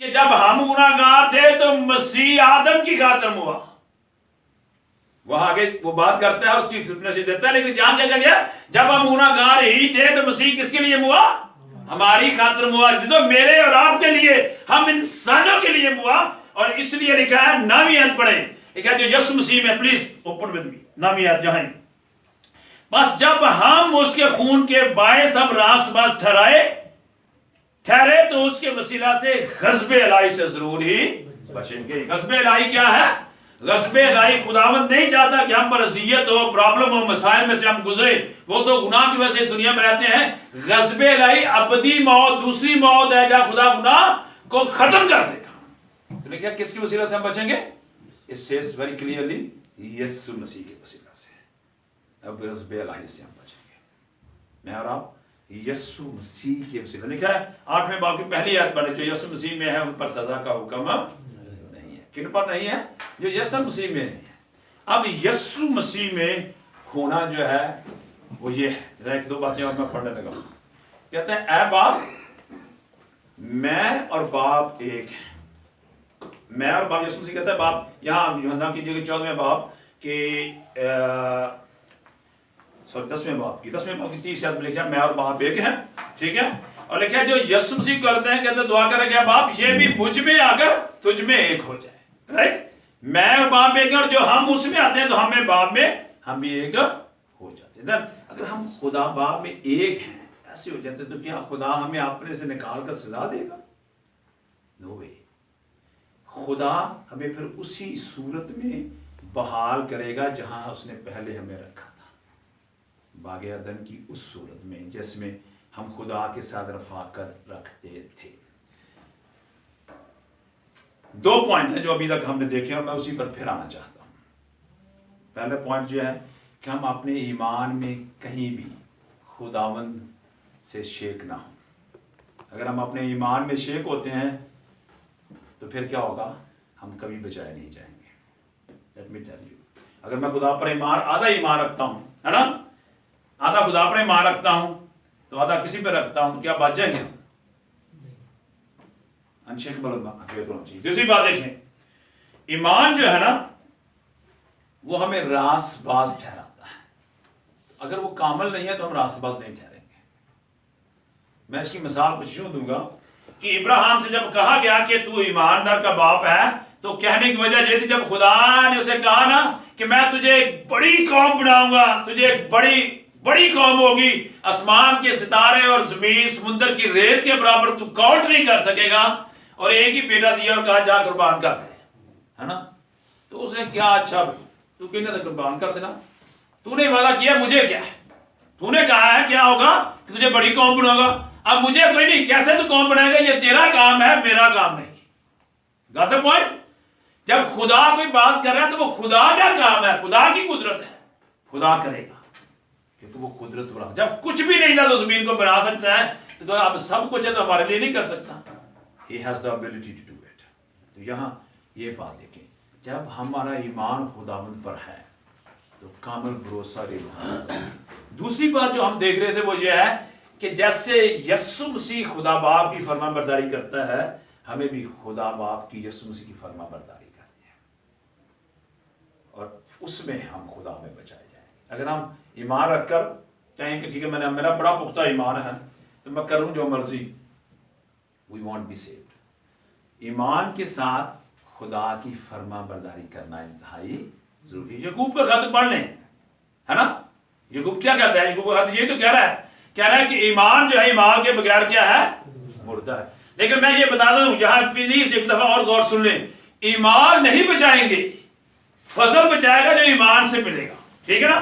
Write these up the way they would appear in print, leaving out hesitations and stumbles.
کہ جب ہم گناہگار تھے تو مسیح آدم کی خاطر ہوا. وہ آگے وہ بات کرتا ہے اس کی ایکسپلینیشن دیتا ہے، لیکن جہاں کیا گیا جب ہم گناہگار ہی تھے تو مسیح کس کے لیے ہوا؟ ہماری خاطر ہوا. جسو میرے اور آپ کے لیے، ہم انسانوں کے لیے ہوا. اور اس لیے لکھا ہے 9ویں آیت پڑھیں، لکھا ہے جو یسوع مسیح میں، پلیز اوپن ود می 9ویں آیت جہاں. بس جب ہم اس کے خون کے باعث اب راست باز ٹھہرے تو اس کے وسیلہ سے غضب الہی سے ضرور ہی بچیں گے. غضب الہی کیا ہے؟ غضب الہی خداوند نہیں چاہتا کہ ہم پر اذیت ہو، پرابلم ہو، مسائل میں سے ہم گزرے. وہ تو گناہ کی وجہ سے دنیا میں رہتے ہیں. غضب الہی ابدی موت، دوسری موت ہے جہاں خدا گناہ کو ختم کر دے گا. تو لکھا کس کی وسیلہ سے ہم بچیں گے؟ It says very clearly یسوع مسیح کے وسیلہ سے. اب غضب الہی سے ہم بچیں گے، میں اور آپ یسوع مسیح کے وسیلہ. لکھا ہے 8ویں باب کی پہلی آیت پڑھیں، جو یسوع مسیح میں ہے ان پر سزا کا حکم نہیں ہے. کن پر نہیں ہے؟ جو یسوع مسیح میں نہیں ہے. اب یسوع مسیح میں ہونا جو ہے وہ یہ ہے. ایک دو باتیں اور میں پڑھنے لگا. کہتے ہیں اے باپ، میں اور باپ ایک ہیں. میں اور باپ، یسوع مسیح کہتا ہے باپ. یہاں یوحنا کی 14ویں باب کہ 10ویں باب کی 30 آیت میں لکھا ہے میں اور باپ ایک ہیں. ٹھیک ہے. اور لکھا ہے جو یسوع مسیح کرتے ہیں، کہتے ہیں دعا کریں کہ باپ یہ بھی مجھ میں آ کر تجھ میں ایک ہو جائے. رائٹ. میں اور باپ ایک ہیں، اور جو ہم اس میں آتے ہیں تو ہمیں باپ میں ہم بھی ایک ہو جاتے ہیں. اگر ہم خدا باپ میں ایک ہیں ایسے ہو جاتے تو کیا خدا ہمیں اپنے سے نکال کر سزا دے گا؟ نو وے. خدا ہمیں پھر اسی صورت میں بحال کرے گا جہاں اس نے پہلے ہمیں رکھا تھا، باغ عدن کی اس صورت میں جس میں ہم خدا کے ساتھ رفاقت رکھتے تھے. 2 پوائنٹ ہیں جو ابھی تک ہم نے دیکھے اور میں اسی پر پھر آنا چاہتا ہوں. پہلا پوائنٹ جو ہے کہ ہم اپنے ایمان میں کہیں بھی خداوند سے شیک نہ ہوں. اگر ہم اپنے ایمان میں شیک ہوتے ہیں تو پھر کیا ہوگا؟ ہم کبھی بچائے نہیں جائیں گے. Let me tell you. اگر میں خدا پر آدھا ایمان رکھتا ہوں، ہے نا، آدھا خدا پر ایمان رکھتا ہوں تو آدھا کسی پہ رکھتا ہوں، تو کیا بچ جائیں گے ہم؟ دوسری بات دیکھیں، ایمان جو ہے نا وہ ہمیں راست باز ٹھہراتا ہے. اگر وہ کامل نہیں ہے تو ہم راست باز نہیں ٹھہریں گے. میں اس کی مثال کچھ یوں دوں گا کہ ابراہیم سے جب کہا گیا کہ تو ایماندار کا باپ ہے، تو کہنے کی وجہ یہ تھی جب خدا نے اسے کہا نا کہ میں تجھے ایک بڑی قوم بناؤں گا، تجھے ایک بڑی قوم ہوگی، آسمان کے ستارے اور زمین سمندر کی ریت کے برابر تو کاؤنٹ نہیں کر سکے گا، اور ایک ہی بیٹا دیا اور کہا جا قربان کر دے، ہے نا. تو اس نے کیا اچھا تو کہنے تھا قربان کر دینا، تو نے وعدہ کیا مجھے کیا ہے، تو نے کہا ہے کیا ہوگا کہ تجھے بڑی قوم بناؤں گا. اب مجھے کوئی نہیں، کیسے تو قوم بنائے گا، یہ تیرا کام ہے میرا کام نہیں. Got the point. جب خدا کوئی بات کر رہا ہے تو وہ خدا کا کام ہے، خدا کی قدرت ہے، خدا کرے گا کیونکہ وہ قدرت والا. جب کچھ بھی نہیں تھا تو زمین کو بنا سکتا ہے، تو اب سب کچھ ہے تو ہمارے لیے نہیں کر سکتا. He has the ability to do it. تو یہاں یہ بات دیکھیں، جب ہمارا ایمان خداوند پر ہے تو کامل بھروسہ رہے. دوسری بات جو ہم دیکھ رہے تھے وہ یہ ہے کہ جیسے یسوع مسیح خدا باپ کی فرما برداری کرتا ہے، ہمیں بھی خدا باپ کی یسوع مسیح کی فرما برداری کرنی ہے، اور اس میں ہم خدا میں بچائے جائیں گے. اگر ہم ایمان رکھ کر کہیں کہ ٹھیک ہے میرا بڑا پختہ ایمان ہے تو میں کروں جو مرضی، we won't be saved. ایمان کے ساتھ خدا کی فرما برداری کرنا انتہائی ضروری ہے. یعقوب کا خط پڑھ لیں، ہے نا. یعقوب کیا کہتا ہے؟ یعقوب کا خط یہ تو کہہ رہا ہے کہ ایمان جو ہے ایمان کے بغیر کیا ہے؟ مردہ ہے. لیکن میں یہ بتا دوں یہاں پلیز ایک دفعہ اور غور سن لیں، ایمان نہیں بچائیں گے، فضل بچائے گا جو ایمان سے ملے گا. ٹھیک ہے نا،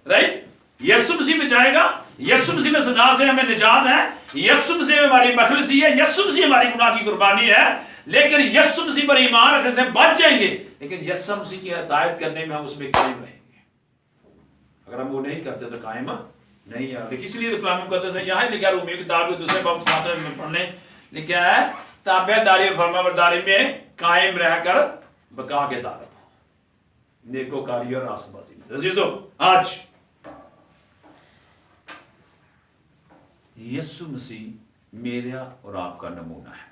رائٹ. یسوع مسیح بچائے گا، یسوع مسیح میں سزا سے ہمیں نجات ہے، یسوع مسیح میں ہماری مخلصی ہے، یسوع مسیح ہماری گناہ کی قربانی ہے. لیکن یسوع مسیح پر ایمان رکھنے سے بچ جائیں گے، لیکن یسوع مسیح کی اطاعت کرنے میں ہم اس میں قائم رہیں گے. اگر ہم وہ نہیں کرتے تو قائم نہیں ہے. لیکن اس لیے تو کلام مقدس ہے یہاں لکھا ہے، رومیو کتاب کے 2 باب 7 میں پڑھ لیں، لکھا ہے تابع داری اور فرما برداری میں قائم رہ کر بقا کے طالب ہو، نیکوکاری اور راست بازی میں. عزیزو، آج یسوع مسیح میرا اور آپ کا نمونہ ہے.